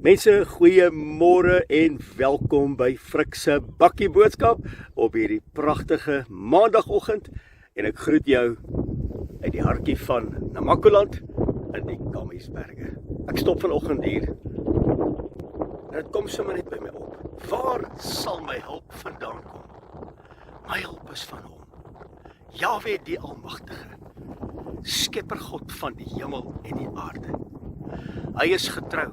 Mense, goeiemôre en welkom by Frik se bakkie boodskap op hierdie pragtige maandagoggend en ek groet jou uit die hartjie van Namakoland in die Kamiesberge. Ek stop vanoggend hier en dit kom sommer net by my op. Waar sal my hulp vandaan kom? My hulp is van hom, Jahwe die Almagtige, Skepper God van die hemel en die aarde. Hy is getrou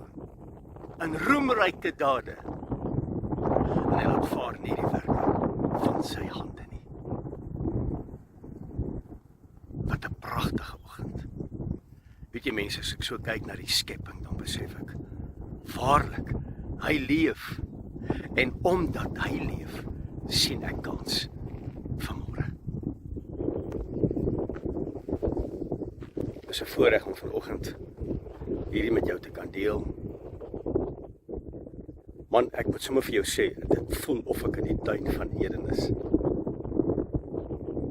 in roemryke dade en hy laat vaar nie die werke van sy hande nie. Wat 'n pragtige oggend. Weet jy mense, as ek so kyk na die skepping, dan besef ek, waarlik, hy leef en omdat hy leef, sien ek kans vanmôre. Dit is 'n voorreg om vanoggend hierdie met jou te kan deel. Man, ek moet sommer vir jou sê, dit voel of ek in die tuin van Eden is.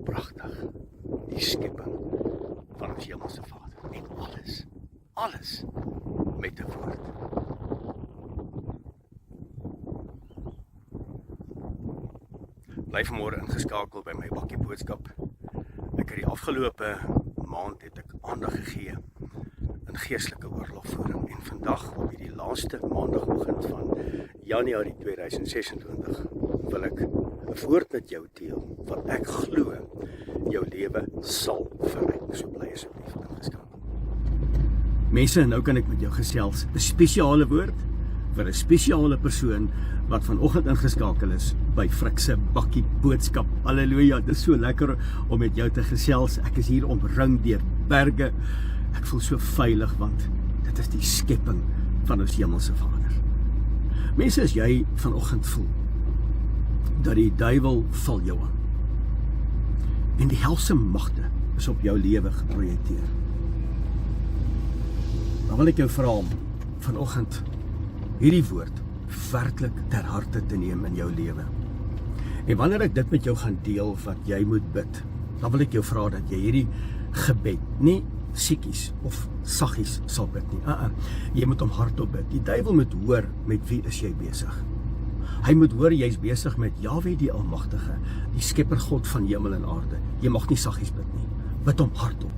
Pragtig, die skepping van ons hemelse Vader. En alles met 'n woord. Bly vanmôre ingeskakel by my bakkie boodskap. Ek het die afgelope maand het ek aandag gegee in geestelike oorlogvoering en vandag op hierdie laaste maandagoggend van Januarie 2026 wil ek 'n woord met jou deel wat ek glo jou lewe sal verryk. So bly asseblief ingeskakel. Mense, nou kan ek met jou gesels 'n spesiale woord vir 'n spesiale persoon wat vanoggend ingeskakel is by Frik se bakkie boodskap. Halleluja, dit is so lekker om met jou te gesels. Ek is hier omring deur berge. Ek voel so veilig want dit is die skepping van ons hemelse Vader. Mense, as jy vanoggend voel dat die duiwel val jou aan en die helse magte is op jou lewe geprojekteer, dan wil ek jou vra om vanoggend hierdie woord werklik ter harte te neem in jou lewe. En wanneer ek dit met jou gaan deel wat jy moet bid, dan wil ek jou vra dat jy hierdie gebed nie siekies of saggies sal bid nie. Jy moet hom hardop bid. Die duiwel moet hoor met wie is jy besig. Hy moet hoor jy's besig met Jahwe die Almagtige, die Skepper God van hemel en aarde. Jy mag nie saggies bid nie. Bid hom hardop.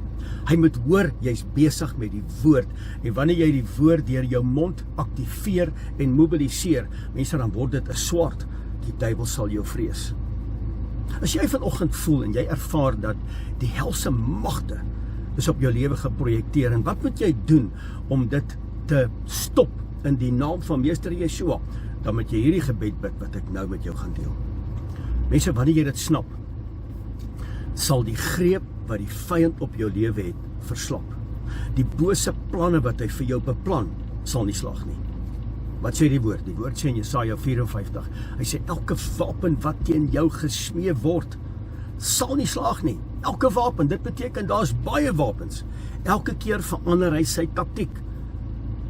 Hy moet hoor jy's besig met die woord en wanneer jy die woord deur jou mond aktiveer en mobiliseer, mense, dan word dit 'n swaard. Die duiwel sal jou vrees. As jy vanoggend voel en jy ervaar dat die helse magte is op jou lewe geprojekteer, en wat moet jy doen om dit te stop in die naam van Meester Yeshua? Dan moet jy hierdie gebed bid wat ek nou met jou gaan deel. Mense, wanneer jy dit snap, sal die greep wat die vyand op jou lewe het, verslap. Die bose planne wat hy vir jou beplan, sal nie slag nie. Wat sê die woord? Die woord sê in Jesaja 54, hy sê elke wapen wat teen jou gesmee word, sal nie slag nie. Elke wapen, dit beteken daar's baie wapens. Elke keer verander hy sy taktiek.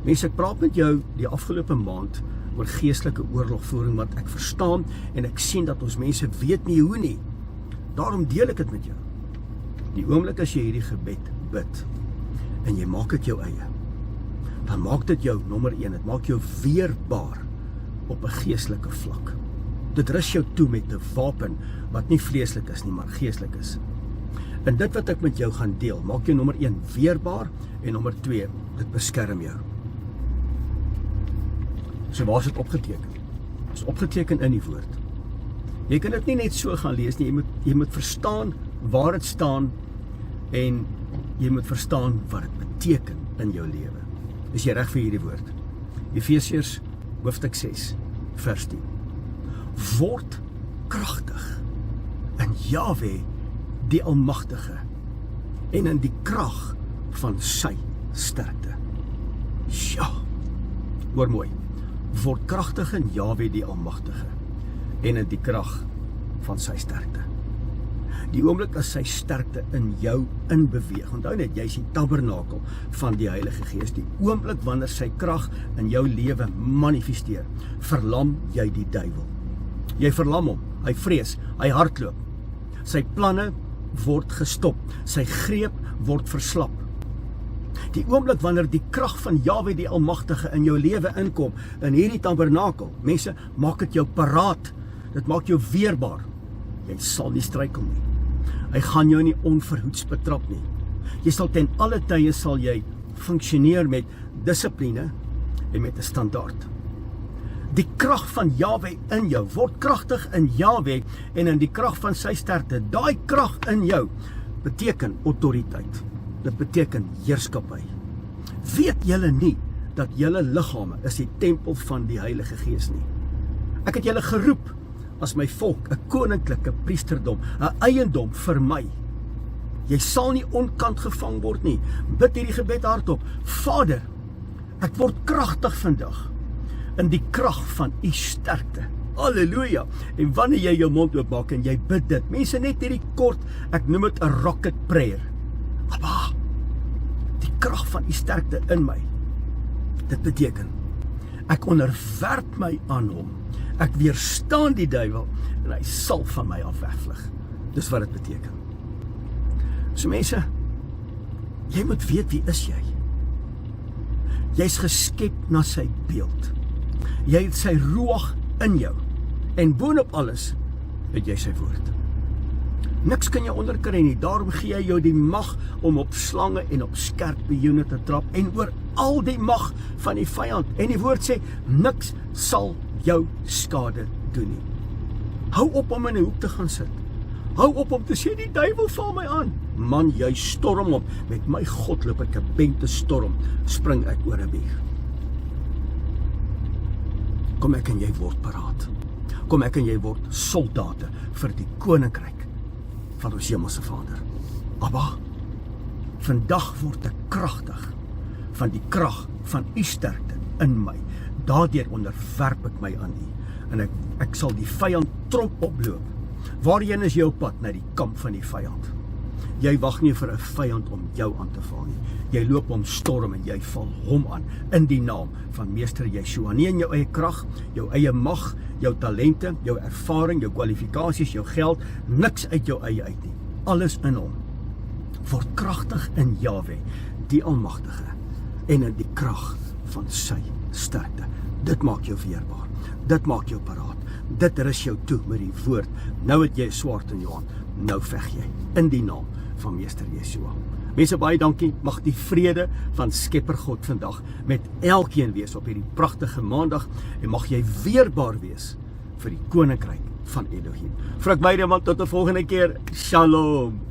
Mense, ek praat met jou die afgelope maand oor geestelike oorlogvoering, wat ek verstaan en ek sien dat ons mense weet nie hoe nie. Daarom deel ek dit met jou. Die oomblik as jy hierdie gebed bid en jy maak dit jou eie, dan maak dit jou nommer 1, dit maak jou weerbaar op 'n geestelike vlak. Dit rus jou toe met 'n wapen wat nie vleeslik is nie, maar geestelik is. En dit wat ek met jou gaan deel, maak jou nommer 1 weerbaar en nommer 2, dit beskerm jou. So waar is dit opgeteken? Dit is opgeteken in die woord. Jy kan dit nie net so gaan lees nie, jy moet verstaan waar dit staan en jy moet verstaan wat dit beteken in jou lewe. Is jy reg vir hierdie woord? Efesiërs hoofstuk 6 vers 10. Word kragtig in Jahwe die Almagtige en in die krag van sy sterkte. Ja, hoor mooi. Word kragtig in Jahwe die Almagtige en in die krag van sy sterkte. Die oomblik as sy sterkte in jou inbeweeg, onthou net, jy is die tabernakel van die Heilige Gees, die oomblik wanneer sy krag in jou lewe manifesteer, verlam jy die duiwel. Jy verlam hom, hy vrees, hy hardloop. Sy planne word gestop, sy greep word verslap. Die oomblik wanneer die krag van Jahwe die Almagtige in jou lewe inkom, in hierdie tabernakel, mense, maak dit jou paraat, dit maak jou weerbaar. Jy sal nie struikel nie. Hy gaan jou nie onverhoeds betrap nie. Jy sal ten alle tye sal jy funksioneer met dissipline en met 'n standaard. Die krag van Jahwe in jou, word kragtig in Jahwe en in die krag van sy sterkte. Daai krag in jou beteken autoriteit. Dit beteken heerskappy. Weet julle nie dat julle liggame is die tempel van die Heilige Gees nie? Ek het julle geroep as my volk, 'n koninklike priesterdom, 'n eiendom vir my. Jy sal nie onkant gevang word nie. Bid hierdie gebed hardop. Vader, ek word kragtig vandag in die krag van u sterkte. Halleluja. En wanneer jy jou mond oopmaak en jy bid dit, mense, net hierdie kort, ek noem dit 'n rocket prayer. Abba, die krag van u sterkte in my. Dit beteken, ek onderwerp my aan hom. Ek weerstaan die duiwel en hy sal van my af wegvlug. Dis wat dit beteken. So mense, jy moet weet wie is jy. Jy's geskep na sy beeld. Jy het sy ruach in jou. En boonop alles het jy sy woord. Niks kan jy onderkry nie. Daarom gee hy jou die mag om op slange en op skerpioene te trap en oor al die mag van die vyand. En die woord sê, niks sal jou skade doen nie. Hou op om in 'n hoek te gaan sit. Hou op om te sê, die duiwel val my aan. Man, jy storm op. Met my God loop ek 'n bente storm, spring ek oor 'n muur. Kom ek en jy word paraat. Kom ek en jy word soldate vir die koninkryk van ons hemelse Vader. Abba, vandag word ek kragtig van die krag van u sterkte in my. Daardeur onderwerp ek my aan u. En ek sal die vyand trop oploop. Waarheen is jou pad? Na die kamp van die vyand. Jy wag nie vir 'n vyand om jou aan te val nie. Jy loop om storm en jy val hom aan in die naam van Meester Yeshua. Nie in jou eie krag, jou eie mag, jou talente, jou ervaring, jou kwalifikasies, jou geld, niks uit jou eie uit nie. Alles in hom. Word kragtig in Jahwe, die Almagtige, en in die krag van sy sterkte. Dit maak jou weerbaar. Dit maak jou paraat. Dit rus jou toe met die woord. Nou het jy 'n swaard in jou hand. Nou veg jy in die naam van Meester Yeshua. Mense, baie dankie. Mag die vrede van Skepper God vandag met elkeen wees op hierdie pragtige maandag en mag jy weerbaar wees vir die koninkryk van Elohim. Vir ek beide man, tot 'n volgende keer. Shalom.